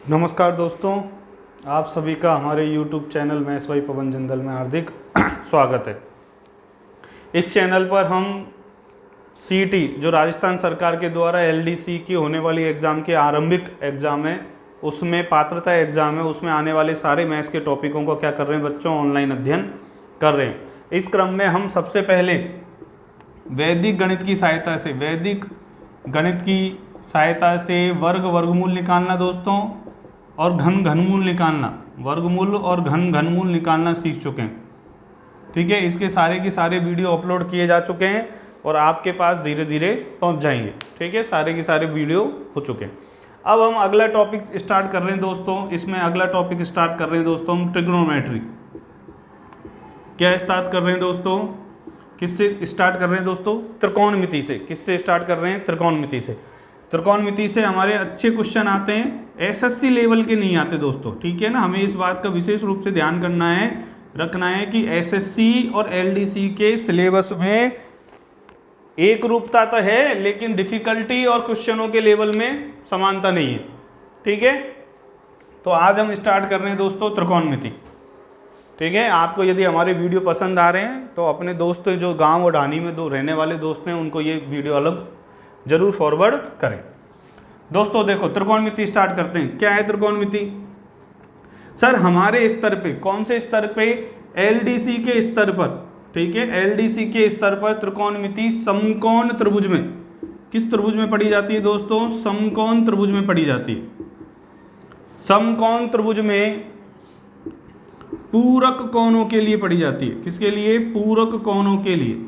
नमस्कार दोस्तों, आप सभी का हमारे YouTube चैनल मैथ्स बाय पवन जिंदल में हार्दिक स्वागत है। इस चैनल पर हम CET जो राजस्थान सरकार के द्वारा LDC की होने वाली एग्ज़ाम के आरंभिक एग्ज़ाम है, उसमें पात्रता एग्ज़ाम है, उसमें आने वाले सारे मैथ्स के टॉपिकों को क्या कर रहे हैं बच्चों, ऑनलाइन अध्ययन कर रहे हैं। इस क्रम में हम सबसे पहले वैदिक गणित की सहायता से वर्गमूल निकालना दोस्तों और घनमूल निकालना, वर्गमूल और घनमूल निकालना सीख चुके हैं। ठीक है, इसके सारे के सारे वीडियो अपलोड किए जा चुके हैं और आपके पास धीरे धीरे पहुंच जाएंगे। ठीक है, सारे के सारे वीडियो हो चुके हैं। अब हम अगला टॉपिक स्टार्ट कर रहे हैं दोस्तों। इसमें अगला टॉपिक स्टार्ट कर रहे हैं दोस्तों हम ट्रिग्नोमेट्री। क्या स्टार्ट कर रहे हैं दोस्तों? किससे स्टार्ट कर रहे हैं दोस्तों? त्रिकोणमिति से। किससे स्टार्ट कर रहे हैं? त्रिकोणमिति से। त्रिकोणमिति से हमारे अच्छे क्वेश्चन आते हैं, SSC लेवल के नहीं आते दोस्तों। ठीक है ना, हमें इस बात का विशेष रूप से ध्यान रखना है कि SSC और LDC के सिलेबस में एक रूपता तो है, लेकिन डिफिकल्टी और क्वेश्चनों के लेवल में समानता नहीं है। ठीक है, तो आज हम स्टार्ट कर रहे हैं दोस्तों त्रिकोणमिति। ठीक है, आपको यदि हमारे वीडियो पसंद आ रहे हैं तो अपने दोस्त जो गांव और ढानी में रहने वाले दोस्त हैं उनको ये वीडियो अलग जरूर फॉरवर्ड करें। दोस्तों देखो, त्रिकोणमिति स्टार्ट करते हैं। क्या है त्रिकोणमिति? सर हमारे स्तर पे, कौन से स्तर पे? LDC के स्तर पर। ठीक है, LDC के स्तर पर त्रिकोणमिति समकोण त्रिभुज में, किस त्रिभुज में पढ़ी जाती है दोस्तों? समकोण त्रिभुज में पढ़ी जाती है। समकोण त्रिभुज में पूरक कोणों के लिए पढ़ी जाती है। किसके लिए? पूरक कोणों के लिए।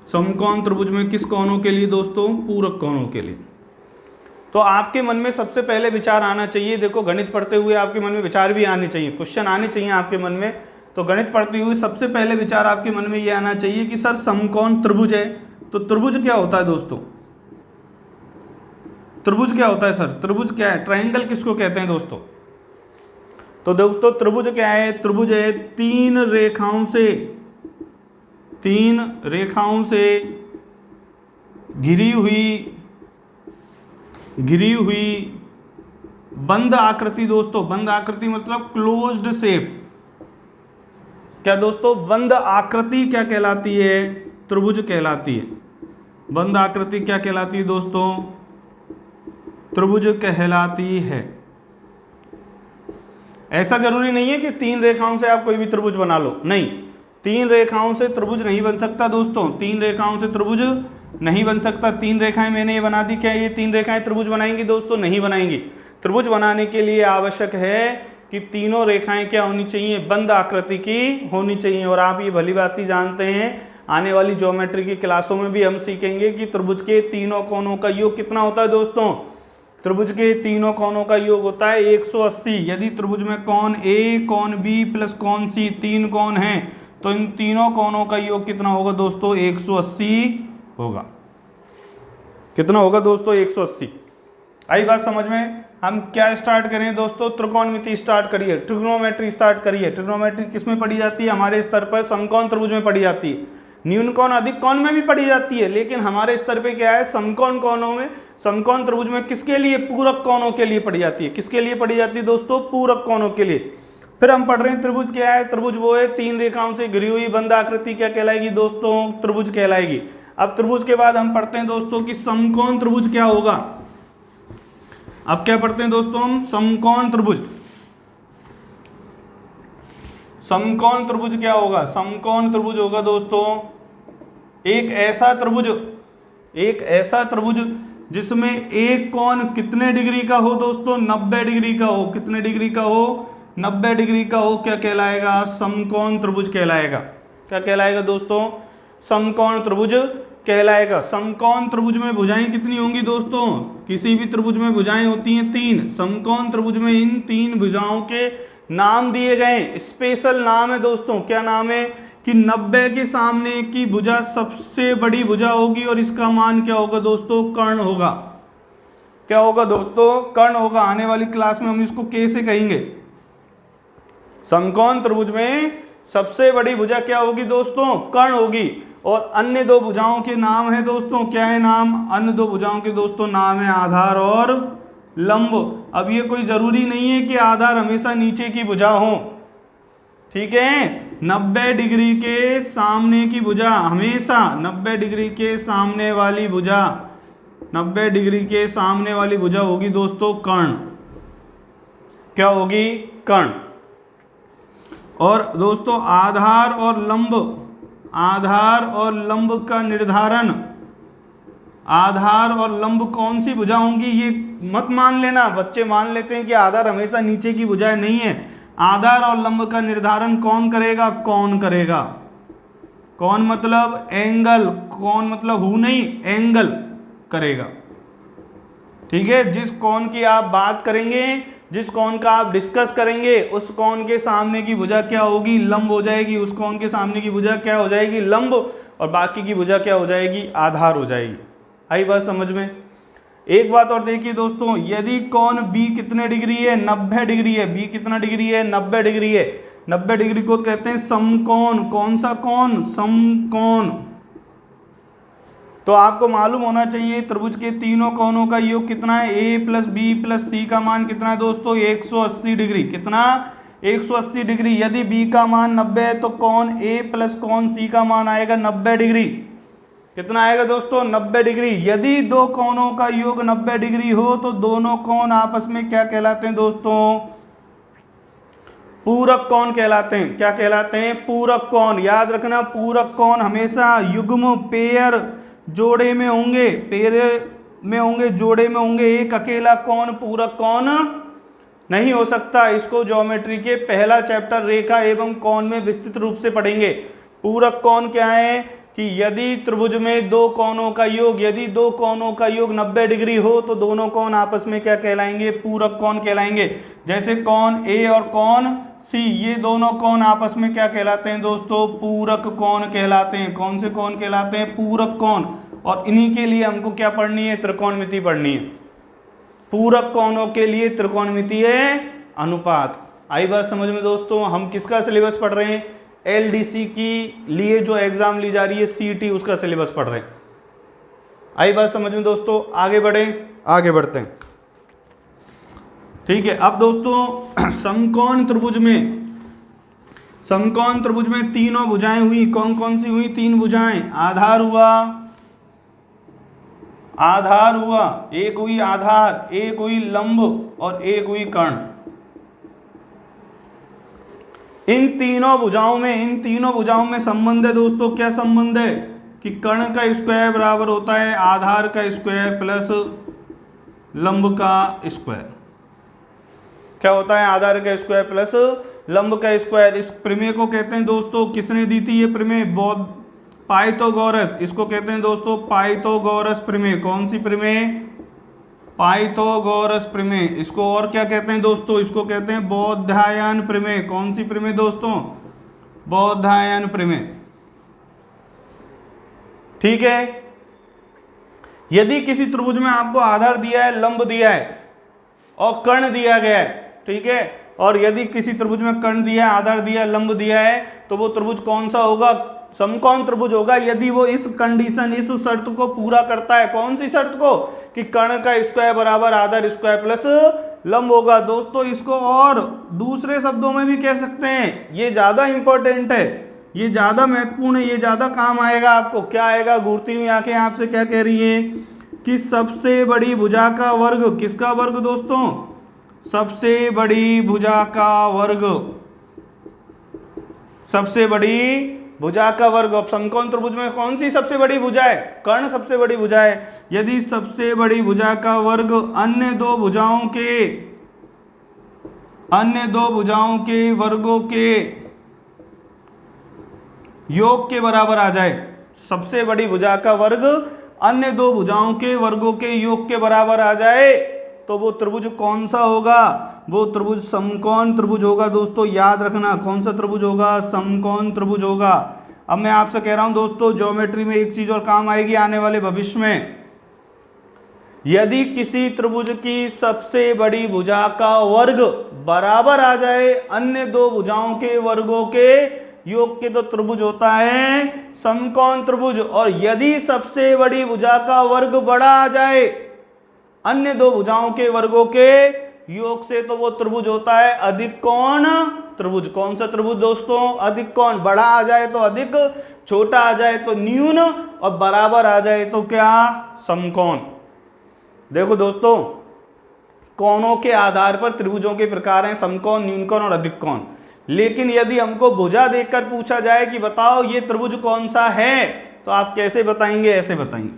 समकोण त्रिभुज में किस कोणों के लिए दोस्तों? पूरक कोणों के लिए। तो आपके मन में सबसे पहले विचार आना चाहिए, देखो गणित पढ़ते हुए आपके मन में विचार भी आने चाहिए, क्वेश्चन आने चाहिए आपके मन में। तो गणित पढ़ते हुए सबसे पहले विचार आपके मन में ये आना चाहिए कि सर समकोण त्रिभुज है, तो त्रिभुज क्या होता है दोस्तों? त्रिभुज क्या होता है सर? त्रिभुज क्या है? ट्रायंगल किसको कहते हैं दोस्तों? तो दोस्तों त्रिभुज क्या है? त्रिभुज है तीन रेखाओं से घिरी हुई बंद आकृति दोस्तों। बंद आकृति मतलब क्लोज्ड शेप। क्या दोस्तों? बंद आकृति क्या कहलाती है? त्रिभुज कहलाती है। बंद आकृति क्या कहलाती है दोस्तों? त्रिभुज कहलाती है। ऐसा जरूरी नहीं है कि तीन रेखाओं से आप कोई भी त्रिभुज बना लो, नहीं, तीन रेखाओं से त्रिभुज नहीं बन सकता दोस्तों। तीन रेखाओं से त्रिभुज नहीं बन सकता। तीन रेखाएं मैंने ये बना दी, क्या ये तीन रेखाएं त्रिभुज बनाएंगी दोस्तों? नहीं बनाएंगी। त्रिभुज बनाने के लिए आवश्यक है कि तीनों रेखाएं क्या होनी चाहिए? बंद आकृति की होनी चाहिए। और आप ये भली बात ही जानते हैं, आने वाली ज्योमेट्री की क्लासों में भी हम सीखेंगे कि त्रिभुज के तीनों कोणों का योग कितना होता है दोस्तों? त्रिभुज के तीनों कोणों का योग होता है 180। यदि त्रिभुज में कोण A, कोण B प्लस कोण C, तीन कोण हैं, तो इन तीनों कोणों का योग कितना होगा दोस्तों? 180 होगा। कितना होगा दोस्तों? 180। आई बात समझ में? हम क्या स्टार्ट करें दोस्तों? त्रिकोणमिति स्टार्ट करिए, ट्रिग्नोमेट्री स्टार्ट करिए। ट्रिग्नोमेट्री किस में पढ़ी जाती है? हमारे स्तर पर समकोण त्रिभुज में पढ़ी जाती है। न्यून कोण अधिक कोण में भी पढ़ी जाती है, लेकिन हमारे स्तर पे क्या है? समकोण कोणों में, समकोण त्रिभुज में किसके लिए? पूरक कोणों के लिए पढ़ी जाती है। किसके लिए पढ़ी जाती है दोस्तों? पूरक कोणों के लिए। फिर हम पढ़ रहे हैं त्रिभुज क्या है? त्रिभुज वो है तीन रेखाओं से घिरी हुई बंद आकृति, क्या कहलाएगी दोस्तों? त्रिभुज कहलाएगी। अब त्रिभुज के बाद हम पढ़ते हैं दोस्तों कि समकोण त्रिभुज क्या होगा। अब क्या पढ़ते हैं दोस्तों हम? समकोण त्रिभुज। समकोण त्रिभुज क्या होगा? समकोण त्रिभुज होगा दोस्तों एक ऐसा त्रिभुज जिसमें एक कोण कितने डिग्री का हो दोस्तों? 90 डिग्री का हो। कितने डिग्री का हो? 90 डिग्री का हो। क्या कहलाएगा? समकोण त्रिभुज कहलाएगा। क्या कहलाएगा दोस्तों? समकोण त्रिभुज कहलाएगा। समकोण त्रिभुज में भुजाएं कितनी होंगी दोस्तों? किसी भी त्रिभुज में भुजाएं होती हैं 3। समकोण त्रिभुज में इन 3 भुजाओं के नाम दिए गए, स्पेशल नाम है दोस्तों। क्या नाम है? कि 90 के सामने की भुजा सबसे बड़ी भुजा होगी और इसका मान क्या होगा दोस्तों? कर्ण होगा। क्या होगा दोस्तों? कर्ण होगा। आने वाली क्लास में हम इसको कैसे कहेंगे? समकोण त्रिभुज में सबसे बड़ी भुजा क्या होगी दोस्तों? कर्ण होगी। और अन्य दो भुजाओं के नाम है दोस्तों, क्या है नाम? अन्य दो भुजाओं के दोस्तों नाम है आधार और लंब। अब ये कोई जरूरी नहीं है कि आधार हमेशा नीचे की भुजा हो, ठीक है। 90 डिग्री के सामने की भुजा, हमेशा 90 डिग्री के सामने वाली भुजा, 90 डिग्री के सामने वाली भुजा होगी दोस्तों कर्ण। क्या होगी? कर्ण। और दोस्तों आधार और लंब, आधार और लंब का निर्धारण, आधार और लंब कौन सी भुजा होंगी, ये मत मान लेना। बच्चे मान लेते हैं कि आधार हमेशा नीचे की भुजाएं, नहीं है। आधार और लंब का निर्धारण कौन करेगा? कौन करेगा। कौन मतलब एंगल, कौन मतलब हु नहीं, एंगल करेगा, ठीक है। जिस कौन की आप बात करेंगे, जिस कौन का आप डिस्कस करेंगे, उस कौन के सामने की भुजा क्या होगी? लंब हो जाएगी। उस कौन के सामने की भुजा क्या हो जाएगी? लंब। और बाकी की भुजा क्या हो जाएगी? आधार हो जाएगी। आई बात समझ में? एक बात और देखिए दोस्तों, यदि कौन बी कितने डिग्री है? 90 डिग्री है। बी कितना डिग्री है? 90 डिग्री है। 90 डिग्री को कहते हैं समकोण। कौन सा कोण? समकोण। तो आपको मालूम होना चाहिए त्रिभुज के तीनों कोणों का योग कितना है? ए प्लस बी प्लस सी का मान कितना है दोस्तों? 180 डिग्री। कितना? 180 डिग्री। यदि बी का मान 90 है तो कौन ए प्लस कौन सी का मान आएगा 90 डिग्री। कितना आएगा दोस्तों? 90 डिग्री। यदि दो कोणों का योग 90 डिग्री हो तो दोनों कोण आपस में क्या कहलाते हैं दोस्तों? पूरक कोण कहलाते हैं। क्या कहलाते हैं? पूरक कोण। याद रखना, पूरक कोण हमेशा युग्म, पेयर, जोड़े में होंगे, पेयर में होंगे, जोड़े में होंगे। एक अकेला कोण पूरक कोण नहीं हो सकता। इसको ज्योमेट्री के पहला चैप्टर रेखा एवं कोण में विस्तृत रूप से पढ़ेंगे। पूरक कोण क्या है कि यदि त्रिभुज में दो कोणों का योग, यदि दो कोणों का योग 90 डिग्री हो तो दोनों कोण आपस में क्या कहलाएंगे? पूरक कोण कहलाएंगे। जैसे कोण ए और कोण सी, ये दोनों कोण आपस में क्या कहलाते हैं दोस्तों? पूरक कोण कहलाते हैं। कौन से कोण कहलाते हैं? पूरक कोण। और इन्हीं के लिए हमको क्या पढ़नी है? त्रिकोणमिति पढ़नी है। पूरक कोणों के लिए त्रिकोणमितीय अनुपात। आई बात समझ में दोस्तों? हम किसका सिलेबस पढ़ रहे हैं? एलडीसी की लिए जो एग्जाम ली जा रही है सीटी, उसका सिलेबस पढ़ रहे हैं। आई बात समझ में दोस्तों? आगे बढ़े, आगे बढ़ते हैं, ठीक है। अब दोस्तों समकोण त्रिभुज में, समकोण त्रिभुज में तीनों भुजाएं हुई। कौन कौन सी हुई? तीन भुजाएं। आधार हुआ, आधार हुआ, एक हुई आधार, एक हुई लंब और एक हुई कर्ण। इन तीनों भुजाओं में, इन तीनों भुजाओं में संबंध है दोस्तों। क्या संबंध है? कि कर्ण का स्क्वायर बराबर होता है आधार का स्क्वायर प्लस लंब का स्क्वायर। क्या होता है? आधार का स्क्वायर प्लस लंब का स्क्वायर। इस प्रमेय को कहते हैं दोस्तों, किसने दी थी ये प्रमेय? बौद्ध पाइथागोरस। इसको कहते हैं दोस्तों पाइथागोरस प्रमेय। कौन सी प्रमेय? पाइथागोरस प्रमेय। इसको और क्या कहते हैं दोस्तों? इसको कहते हैं बौद्धायन प्रमेय। कौन सी प्रमेय दोस्तों? बौद्धायन प्रमेय, ठीक है। यदि किसी त्रिभुज में आपको आधार दिया है, लंब दिया है और कर्ण दिया गया है, ठीक है, और यदि किसी त्रिभुज में कर्ण दिया है, आधार दिया है, लंब दिया है, तो वो त्रिभुज कौन सा होगा? समकोण त्रिभुज होगा। यदि वो इस कंडीशन, इस शर्त को पूरा करता है। कौन सी शर्त को? कि कर्ण का स्क्वायर बराबर आधार स्क्वायर प्लस लंब होगा। दोस्तों इसको और दूसरे शब्दों में भी कह सकते हैं, ये ज्यादा इंपॉर्टेंट है, ये ज्यादा महत्वपूर्ण है, ये ज्यादा काम आएगा आपको। क्या आएगा? घूरती हुई आंखें आपसे क्या कह रही है कि सबसे बड़ी भुजा का वर्ग। किसका वर्ग दोस्तों? सबसे बड़ी भुजा का वर्ग, सबसे बड़ी भुजा का वर्ग। अब समकोण त्रिभुज में कौन सी सबसे बड़ी भुजा है? कर्ण सबसे बड़ी भुजा है। यदि सबसे बड़ी भुजा का वर्ग अन्य दो भुजाओं के, अन्य दो भुजाओं के वर्गों के योग के बराबर आ जाए, सबसे बड़ी भुजा का वर्ग अन्य दो भुजाओं के वर्गों के योग के बराबर आ जाए, तो वो त्रिभुज कौन सा होगा? वो त्रिभुज समकोण त्रिभुज होगा। दोस्तों याद रखना, कौन सा त्रिभुज होगा? समकोण त्रिभुज होगा। अब मैं आपसे कह रहा हूं दोस्तों, ज्योमेट्री में एक चीज और काम आएगी आने वाले भविष्य में। यदि किसी त्रिभुज की सबसे बड़ी भुजा का वर्ग बराबर आ जाए अन्य दो भुजाओं के वर्गों के योग के, तो त्रिभुज होता है समकोण त्रिभुज। और यदि सबसे बड़ी भुजा का वर्ग बड़ा आ जाए अन्य दो भुजाओं के वर्गों के योग से, तो वो त्रिभुज होता है अधिक कोण त्रिभुज। कौन सा त्रिभुज दोस्तों? अधिक कोण। बड़ा आ जाए तो अधिक, छोटा आ जाए तो न्यून, और बराबर आ जाए तो क्या? समकोण। देखो दोस्तों, कोणों के आधार पर त्रिभुजों के प्रकार हैं समकोण, न्यून कोण और अधिक कोण। लेकिन यदि हमको भुजा देखकर पूछा जाए कि बताओ ये त्रिभुज कौन सा है, तो आप कैसे बताएंगे? ऐसे बताएंगे।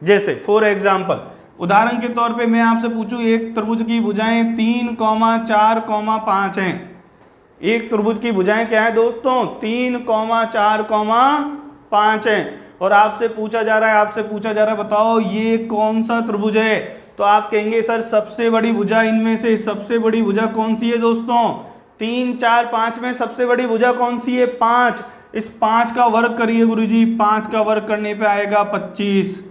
जैसे फॉर एग्जाम्पल, उदाहरण के तौर पे मैं आपसे पूछूं, एक त्रिभुज की भुजाएं 3, 4, 5 हैं। एक त्रिभुज की भुजाएं क्या है दोस्तों? 3, 4, 5 हैं। और आपसे पूछा जा रहा है बताओ ये कौन सा त्रिभुज है, तो आप कहेंगे सर सबसे बड़ी भुजा इनमें से सबसे बड़ी भुजा कौन सी है दोस्तों? 3, 4, 5 में सबसे बड़ी भुजा कौन सी है? 5। इस 5 का वर्ग करिए गुरुजी, 5 का वर्ग करने पे आएगा 25।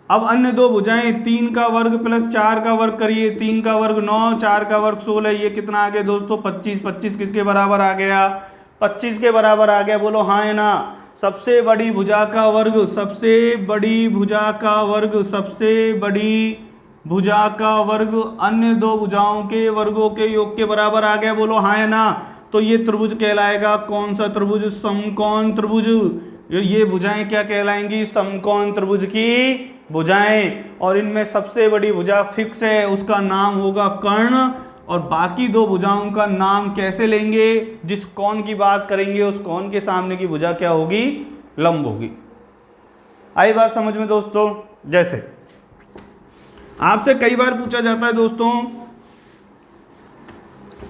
अब अन्य दो भुजाएं 3 का वर्ग प्लस 4 का वर्ग करिए, 3 का वर्ग 9, 4 का वर्ग 16, ये कितना आ गया दोस्तों? 25। 25 किसके बराबर आ गया? 25 के बराबर आ गया। बोलो हाँ है ना? सबसे बड़ी भुजा का वर्ग, सबसे बड़ी भुजा का वर्ग, सबसे बड़ी भुजा का वर्ग अन्य दो भुजाओं के वर्गों के योग के बराबर आ गया। बोलो हाँ है ना? तो ये त्रिभुज कहलाएगा कौन सा त्रिभुज? समकोण त्रिभुज। ये भुजाएं क्या कहलाएंगी? समकोण त्रिभुज की भुजाएं। और इनमें सबसे बड़ी भुजा फिक्स है, उसका नाम होगा कर्ण, और बाकी दो भुजाओं का नाम कैसे लेंगे? जिस कोण की बात करेंगे उस कोण के सामने की भुजा क्या होगी? लंब होगी। आई बात समझ में दोस्तों? जैसे आपसे कई बार पूछा जाता है दोस्तों,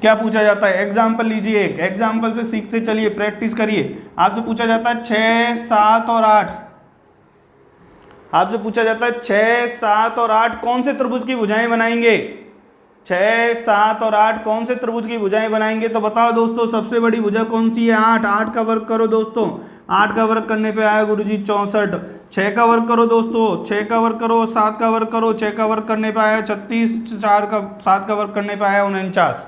क्या पूछा जाता है? एग्जाम्पल लीजिए, एक एग्जाम्पल से सीखते चलिए, प्रैक्टिस करिए। आपसे पूछा जाता है 6, 7 और 8। आपसे पूछा जाता है 6, 7 और 8 कौन से त्रिभुज की भुजाएं बनाएंगे? 6, 7 और 8 कौन से त्रिभुज की भुजाएं बनाएंगे? तो बताओ दोस्तों, सबसे बड़ी भुजा कौन सी है? 8। 8 का वर्ग करो दोस्तों, 8 का वर्ग करने पे आया गुरुजी 64। 6 का वर्ग करो दोस्तों, 6 का वर्ग करो, 7 का वर्ग करो, 6 का वर्ग करने पे आया 36, 7 का वर्ग करने पे आया 49।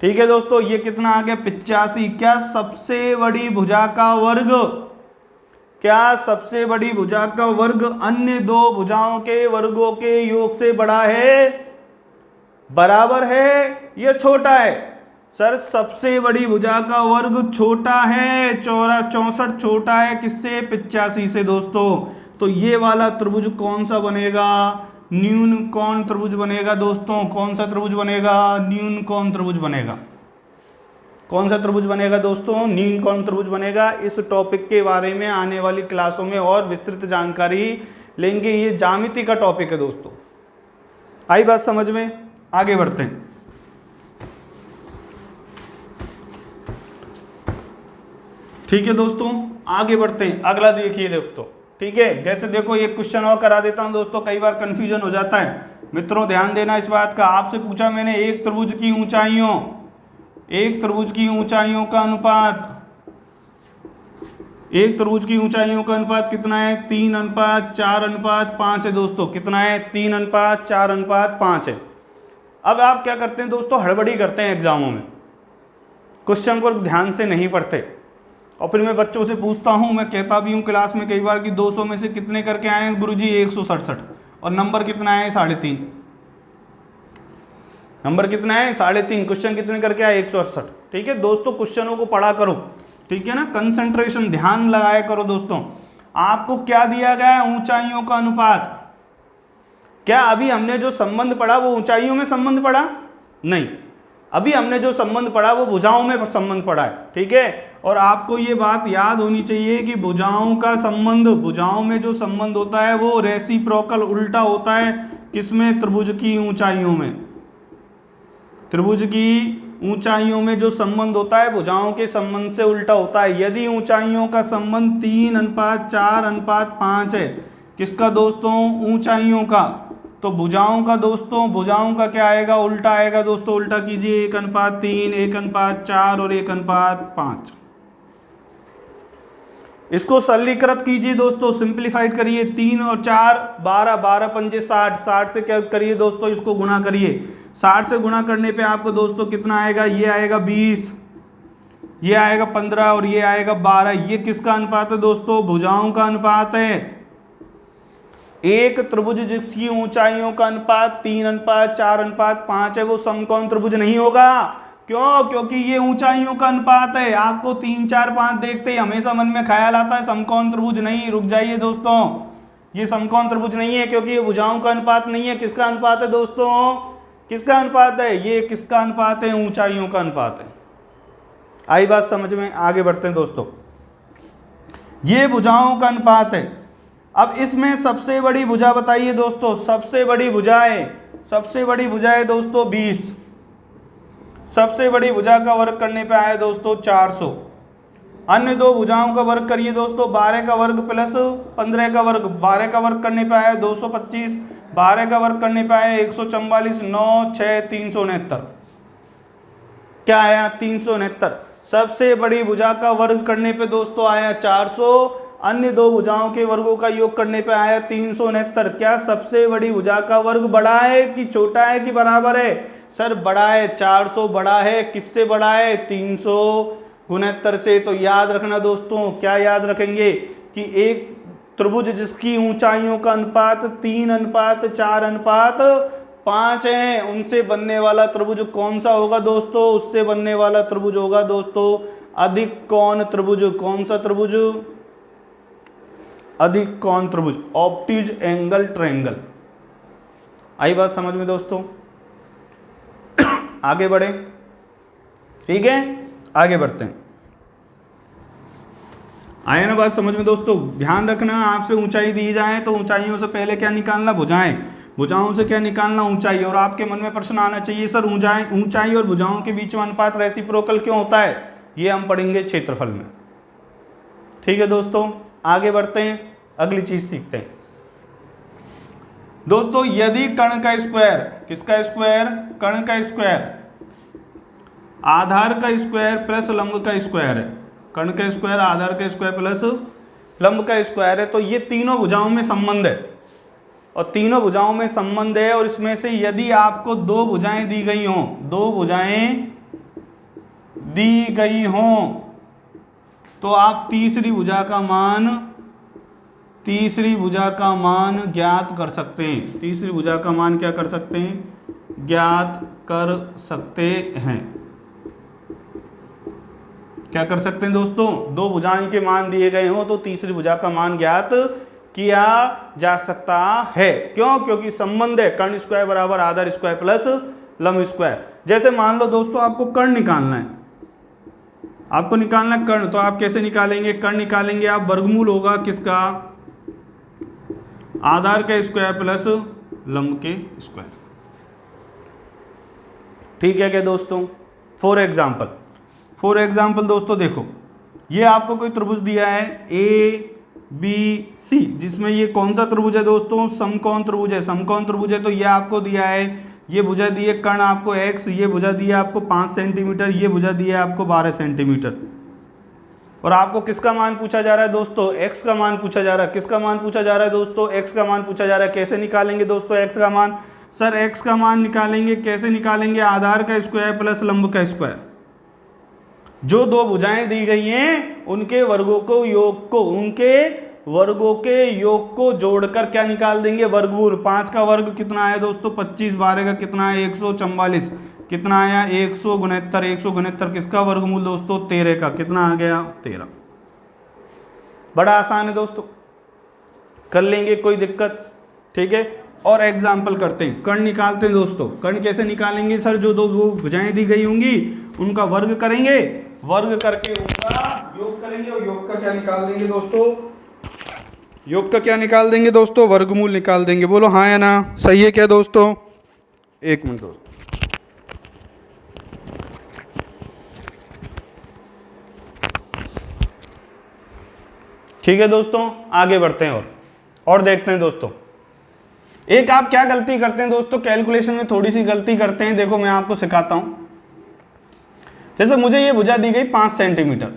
ठीक है दोस्तों, ये कितना आ गया? 85। क्या सबसे बड़ी भुजा का वर्ग, क्या सबसे बड़ी भुजा का वर्ग अन्य दो भुजाओं के वर्गों के योग से बड़ा है, बराबर है, या छोटा है? सर सबसे बड़ी भुजा का वर्ग छोटा है, 64 छोटा है किससे? 85 से दोस्तों। तो ये वाला त्रिभुज कौन सा बनेगा? न्यून कोण त्रिभुज बनेगा दोस्तों। कौन सा त्रिभुज बनेगा? न्यून कोण त्रिभुज बनेगा। कौन सा त्रिभुज बनेगा दोस्तों? न्यून कोण त्रिभुज बनेगा। इस टॉपिक के बारे में आने वाली क्लासों में और विस्तृत जानकारी लेंगे। ये ज्यामिति का टॉपिक है दोस्तों। आई बात समझ में? आगे बढ़ते हैं। ठीक है दोस्तों, आगे बढ़ते हैं। अगला देखिए दोस्तों, ठीक है। जैसे देखो एक क्वेश्चन और करा देता हूं दोस्तों, कई बार कंफ्यूजन हो जाता है मित्रों, ध्यान देना इस बात का। आपसे पूछा मैंने एक त्रिभुज की ऊंचाइयों का अनुपात, एक त्रिभुज की ऊंचाइयों का अनुपात कितना है? 3:4:5 है दोस्तों। कितना है? 3:4:5 है। अब आप क्या करते हैं दोस्तों? हड़बड़ी करते हैं एग्जामों में, क्वेश्चन को ध्यान से नहीं पढ़ते। और फिर मैं बच्चों से पूछता हूं, मैं कहता भी हूं क्लास में कई बार कि 200 में से कितने करके आए हैं गुरुजी? 167। और नंबर कितना है? 3.5। नंबर कितना है? 3.5। क्वेश्चन कितने करके आए? 168। ठीक है दोस्तों, क्वेश्चनों को पढ़ा करो, ठीक है ना, कंसंट्रेशन ध्यान लगाया करो दोस्तों। आपको क्या दिया गया है? ऊंचाइयों का अनुपात। क्या अभी हमने जो संबंध पढ़ा वो ऊंचाइयों में संबंध पढ़ा? नहीं, अभी हमने जो संबंध पढ़ा वो भुजाओं में संबंध पढ़ा है। ठीक है, और आपको ये बात याद होनी चाहिए कि भुजाओं का संबंध, भुजाओं में जो संबंध होता है वो रेसिप्रोकल, उल्टा होता है। किसमें? त्रिभुज की ऊंचाइयों में। त्रिभुज की ऊंचाइयों में जो संबंध होता है भुजाओं के संबंध से उल्टा होता है। यदि ऊंचाइयों का संबंध 3:4:5 है, किसका दोस्तों? ऊंचाइयों का। तो भुजाओं का दोस्तों, भुजाओं का क्या आएगा? उल्टा आएगा दोस्तों। उल्टा कीजिए, 1:3, 1:4 और 1:5। इसको सरलीकृत कीजिए दोस्तों, सिंप्लीफाइड करिए। 3 और 4 12, 12 पंजे 60, 60 से क्या करिए दोस्तों? इसको गुणा करिए। 60 से गुणा करने पे आपको दोस्तों कितना आएगा? ये आएगा 20, ये आएगा 15 और ये आएगा 12। ये किसका अनुपात है दोस्तों? भुजाओं का अनुपात है। एक त्रिभुज जिसकी ऊंचाइयों का अनुपात 3:4:5 है वो समकोण त्रिभुज नहीं होगा। क्यों? क्योंकि ये ऊंचाइयों का अनुपात है। आपको 3, 4, 5 देखते ही हमेशा मन में ख्याल आता है समकोण त्रिभुज नहीं। रुक जाइए दोस्तों, ये समकोण त्रिभुज नहीं है क्योंकि ये भुजाओं का अनुपात नहीं है। किसका अनुपात है दोस्तों? किसका अनुपात है? ये किसका अनुपात है? ऊंचाइयों का अनुपात है। आई बात समझ में? आगे बढ़ते हैं दोस्तों। ये भुजाओं का अनुपात है। अब इसमें सबसे बड़ी भुजा बताइए दोस्तों, सबसे बड़ी भुजा है दोस्तों 20। सबसे बड़ी भुजा का वर्ग करने पे आया दोस्तों 400। अन्य दो भुजाओं का वर्ग करिए दोस्तों, 12 का वर्ग प्लस 15 का वर्ग। 12 का वर्ग करने पे आया 225, 12 का वर्ग करने पे आया 144, 9, 6, 369। क्या आया? 369। सबसे बड़ी भुजा का वर्ग करने पे दोस्तों आया 400। अन्य दो भुजाओं के वर्गों का योग करने पे आया 369। क्या सबसे बड़ी भुजा का वर्ग बड़ा है कि छोटा है कि बराबर है? सर बड़ा है। 400 बड़ा है। किससे बड़ा है? 369 से। तो याद रखना दोस्तों, क्या याद रखेंगे कि एक त्रिभुज जिसकी ऊंचाइयों का अनुपात 3:4:5 है, उनसे बनने वाला त्रिभुज कौन सा होगा दोस्तों? उससे बनने वाला त्रिभुज होगा दोस्तों अधिक कोण त्रिभुज। कौन सा त्रिभुज? अधिक कोण त्रिभुज, ऑब्ट्यूज एंगल ट्रायंगल। आई बात समझ में दोस्तों? आगे बढ़े, ठीक है, आगे बढ़ते हैं। आया ना बात समझ में दोस्तों? ध्यान रखना, आपसे ऊंचाई दी जाए तो ऊंचाइयों से पहले क्या निकालना? भुजाएं। भुजाओं से क्या निकालना? ऊंचाई। और आपके मन में प्रश्न आना चाहिए, सर ऊंचाई और भुजाओं के बीच में अनुपात रेसिप्रोकल क्यों होता है? ये हम पढ़ेंगे क्षेत्रफल में। ठीक है दोस्तों, आगे बढ़ते हैं, अगली चीज सीखते हैं दोस्तों। यदि कर्ण का स्क्वायर, किसका स्क्वायर? कर्ण का स्क्वायर आधार का स्क्वायर प्लस लंब का स्क्वायर है। कर्ण का स्क्वायर आधार का स्क्वायर प्लस लंब का स्क्वायर है। तो ये तीनों भुजाओं में संबंध है, और तीनों भुजाओं में संबंध है, और इसमें से यदि आपको दो भुजाएं दी गई हों, दो भुजाएं दी गई हों, तो आप तीसरी भुजा का मान ज्ञात कर सकते हैं। तीसरी भुजा का मान क्या कर सकते हैं? ज्ञात कर सकते हैं। क्या कर सकते हैं दोस्तों? दो भुजाओं के मान दिए गए हों तो तीसरी भुजा का मान ज्ञात किया जा सकता है। क्यों? क्योंकि संबंध है कर्ण स्क्वायर बराबर आधार स्क्वायर प्लस लंब स्क्वायर। जैसे मान लो दोस्तों आपको कर्ण निकालना है, आपको निकालना कर्ण, तो आप कैसे निकालेंगे? कर्ण निकालेंगे आप, वर्गमूल होगा किसका? आधार का स्क्वायर प्लस लंब के स्क्वायर। ठीक है क्या दोस्तों? फॉर एग्जाम्पल दोस्तों देखो, ये आपको कोई त्रिभुज दिया है ABC, जिसमें ये कौन सा त्रिभुज है दोस्तों? समकोण त्रिभुज है। समकोण त्रिभुज है तो ये आपको दिया है, ये भुजा दी है कर्ण आपको x, ये भुजा दी है आपको 5 सेंटीमीटर, ये भुजा दी है आपको 12 सेंटीमीटर। और आपको किसका मान पूछा जा रहा है दोस्तों? x का मान पूछा जा रहा है। किसका मान पूछा जा रहा है दोस्तों? x का मान पूछा जा रहा है। कैसे निकालेंगे दोस्तों x का मान? सर x का मान निकालेंगे, कैसे निकालेंगे? आधार का स्क्वायर प्लस लंब का स्क्वायर। जो दो भुजाएं दी गई हैं उनके वर्गों के योग को जोड़कर क्या निकाल देंगे? वर्गमूल। 5 का वर्ग कितना आया दोस्तों? 25। 12 का कितना है? 144। कितना आया? 169। 169 किसका वर्गमूल दोस्तों? 13 का। कितना आ गया? 13। बड़ा आसान है दोस्तों, कर लेंगे, कोई दिक्कत? ठीक है, और एग्जाम्पल करते हैं, कर्ण निकालते हैं दोस्तों। कर्ण कैसे निकालेंगे? सर जो दो भुजाएं दी गई होंगी उनका वर्ग करेंगे, वर्ग करके उनका योग करेंगे, और योग का क्या निकाल देंगे दोस्तों? योग का क्या निकाल देंगे दोस्तों? वर्गमूल निकाल देंगे। बोलो हाँ या ना? सही है क्या दोस्तों? एक मिनट दोस्तों, ठीक है दोस्तों, आगे बढ़ते हैं और देखते हैं दोस्तों। एक आप क्या गलती करते हैं दोस्तों, कैलकुलेशन में थोड़ी सी गलती करते हैं। देखो मैं आपको सिखाता हूं। जैसे मुझे ये भुजा दी गई 5 सेंटीमीटर,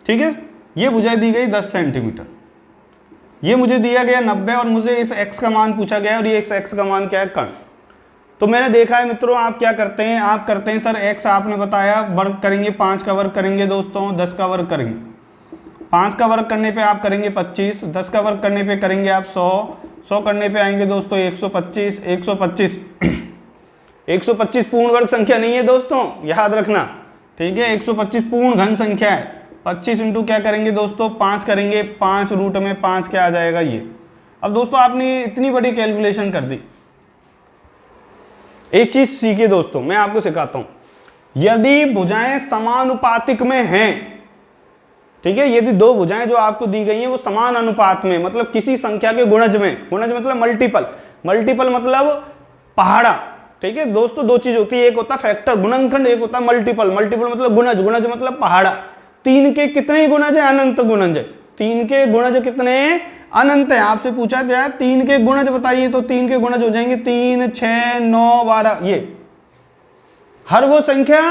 ठीक है, ये भुजा दी गई 10 सेंटीमीटर, ये मुझे दिया गया 90, और मुझे इस x का मान पूछा गया, और ये x का मान क्या है? कर्ण। तो मैंने देखा है मित्रों, आप क्या करते हैं? आप करते हैं सर x आपने बताया वर्ग करेंगे, 5 का वर्ग करेंगे दोस्तों, 10 का वर्ग करेंगे। 5 का वर्ग करने पे आप करेंगे 25, 10 का वर्ग करने पे करेंगे आप 100, 100 करने पे आएंगे दोस्तों 125, 125 125 पूर्ण वर्ग संख्या नहीं है दोस्तों, याद रखना, ठीक है। 125 पूर्ण घन संख्या है। 25 इंटू क्या करेंगे दोस्तों, 5 करेंगे, 5 रूट में 5 क्या आ जाएगा ये। अब दोस्तों आपने इतनी बड़ी कैलकुलेशन कर दी। एक चीज सीखिए दोस्तों, मैं आपको सिखाता हूं, यदि भुजाएं समानुपातिक में हैं, ठीक है, यदि दो भुजाएं जो आपको दी गई हैं वो समान अनुपात में, मतलब किसी संख्या के गुणज में, गुणज मतलब मल्टीपल, मल्टीपल मतलब पहाड़ा, ठीक है दोस्तों। दो चीज होती है, एक होता है फैक्टर गुणनखंड, एक होता है मल्टीपल, मल्टीपल मतलब गुणज, गुणज मतलब पहाड़ा। 3 के कितने गुणज है, अनंत गुणज है। 3 के गुणज कितने, अनंत है। आपसे पूछा जाए 3 के गुणज बताइए, तो 3 के गुणज हो जाएंगे 3, 6, 9, 12, ये हर वो संख्या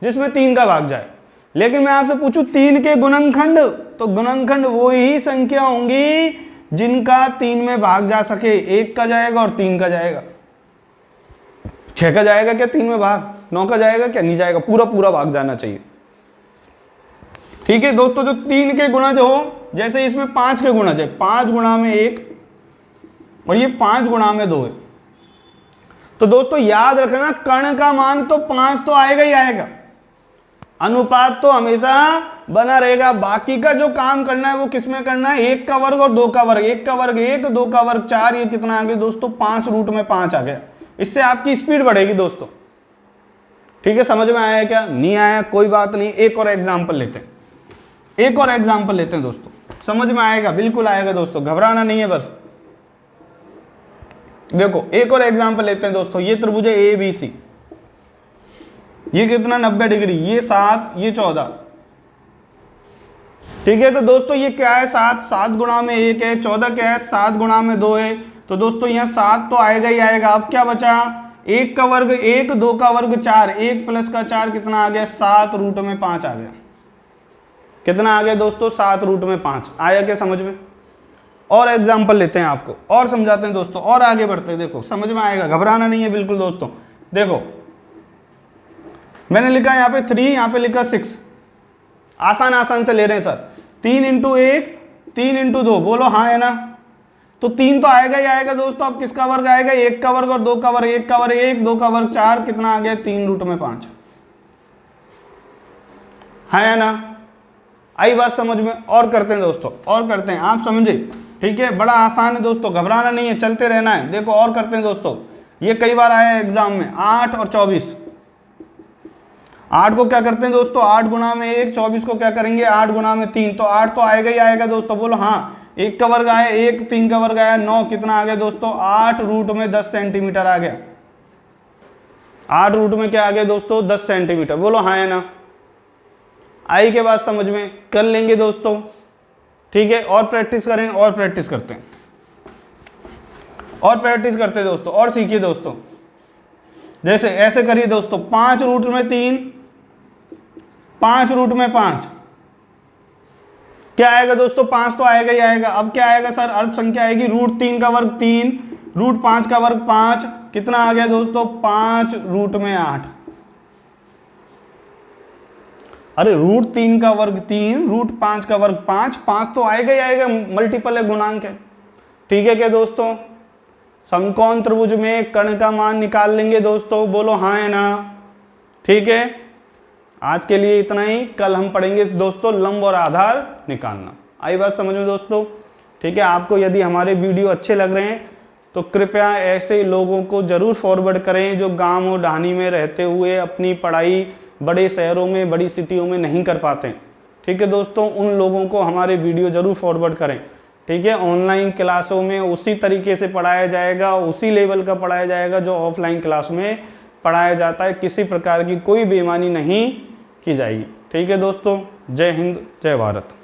जिसमें 3 का भाग जाए। लेकिन मैं आपसे पूछूं 3 के गुणनखंड, तो गुणनखंड वो ही संख्या होंगी जिनका 3 में भाग जा सके। 1 का जाएगा और 3 का जाएगा। 6 का जाएगा क्या 3 में भाग, 9 का जाएगा क्या, नहीं जाएगा, पूरा पूरा भाग जाना चाहिए, ठीक है दोस्तों। जो 3 के गुणज हो, जैसे इसमें 5 के गुणज है, 5 गुणा में 1 और ये 5 गुणा में 2 है, तो दोस्तों याद रखना कर्ण का मान तो 5 तो आएगा ही आएगा, अनुपात तो हमेशा बना रहेगा। बाकी का जो काम करना है वो किसमें करना है, 1 का वर्ग और 2 का वर्ग, 1 का वर्ग 1, 2 का वर्ग 4, ये कितना आ गया दोस्तों 5 रूट में 5 आ गया। इससे आपकी स्पीड बढ़ेगी दोस्तों, ठीक है। समझ में आया क्या, नहीं आया कोई बात नहीं, एक और एग्जाम्पल लेते हैं, एक और एग्जाम्पल लेते हैं दोस्तों, समझ में आएगा, बिल्कुल आएगा दोस्तों, घबराना नहीं है बस। देखो एक और एग्जाम्पल लेते हैं दोस्तों, ये त्रिभुज है ABC, ये कितना 90 डिग्री, ये 7, ये 14, ठीक है। तो दोस्तों ये क्या है, 7, 7 गुणा में 1 है, 14 क्या है 7 गुणा में 2 है, तो दोस्तों यहाँ 7 तो आएगा ही आएगा। अब क्या बचा, 1 का वर्ग 1, 2 का वर्ग 4, 1 प्लस का 4 कितना आ गया 7 रूट में 5 आ गया। कितना आ गया दोस्तों 7 रूट में 5 आया क्या समझ में। और एग्जाम्पल लेते हैं, आपको और समझाते हैं दोस्तों, और आगे बढ़ते हैं, देखो समझ में आएगा, घबराना नहीं है बिल्कुल दोस्तों। देखो मैंने लिखा यहाँ पे 3, यहाँ पे लिखा 6, आसान आसान से ले रहे हैं सर। 3 इंटू 1, 3 इंटू 2, बोलो हाँ है ना, तो 3 तो आएगा ही आएगा दोस्तों। अब किसका वर्ग आएगा, 1 का वर्ग और 2 का वर्ग, 1 का वर्ग 1, 2 का वर्ग 4, कितना आ गया 3 रूट में 5, है ना। आई बात समझ में। और करते हैं दोस्तों, और करते हैं, आप समझे, ठीक है, बड़ा आसान है दोस्तों, घबराना नहीं है, चलते रहना है। देखो और करते हैं दोस्तों, ये कई बार आया है एग्जाम में, 8 और 24, 8 को क्या करते हैं दोस्तों 8 गुणा में 1, 24 को क्या करेंगे 8 गुणा में 3, तो 8 तो आएगा ही आएगा दोस्तों, बोलो हाँ। 1 का वर्ग आया 1, 3 का वर्ग आया 9, कितना आ गया दोस्तों 8 रूट में 10 सेंटीमीटर आ गया। 8 रूट में क्या आ गया दोस्तों 10 सेंटीमीटर, बोलो हाँ है ना। आई के बाद समझ में, कर लेंगे दोस्तों, ठीक है। और प्रैक्टिस करें, और प्रैक्टिस करते हैं, और प्रैक्टिस करते हैं दोस्तों, और सीखिए दोस्तों। जैसे ऐसे करिए दोस्तों, 5 रूट में 3, 5 रूट में 5, क्या आएगा दोस्तों 5 तो आएगा ही आएगा। अब क्या आएगा सर, अल्प संख्या आएगी, रूट 3 का वर्ग 3, रूट 5 का वर्ग 5, कितना आ गया दोस्तों 5 रूट में 8। अरे रूट 3 का वर्ग 3, रूट 5 का वर्ग 5, 5 तो आएगा ही आएगा, मल्टीपल है, गुणांक है, ठीक है क्या दोस्तों। समकोण त्रिभुज में कर्ण का मान निकाल लेंगे दोस्तों, बोलो हाँ है ना, ठीक है। आज के लिए इतना ही, कल हम पढ़ेंगे दोस्तों लंब और आधार निकालना। आई बात समझ में दोस्तों, ठीक है। आपको यदि हमारे वीडियो अच्छे लग रहे हैं तो कृपया ऐसे लोगों को जरूर फॉरवर्ड करें जो गाँव और ढानी में रहते हुए अपनी पढ़ाई बड़े शहरों में, बड़ी सिटियों में नहीं कर पाते, ठीक है दोस्तों। उन लोगों को हमारे वीडियो जरूर फॉरवर्ड करें, ठीक है। ऑनलाइन क्लासों में उसी तरीके से पढ़ाया जाएगा, उसी लेवल का पढ़ाया जाएगा जो ऑफलाइन क्लास में पढ़ाया जाता है, किसी प्रकार की कोई बेईमानी नहीं की जाएगी, ठीक है दोस्तों। जय हिंद, जय भारत।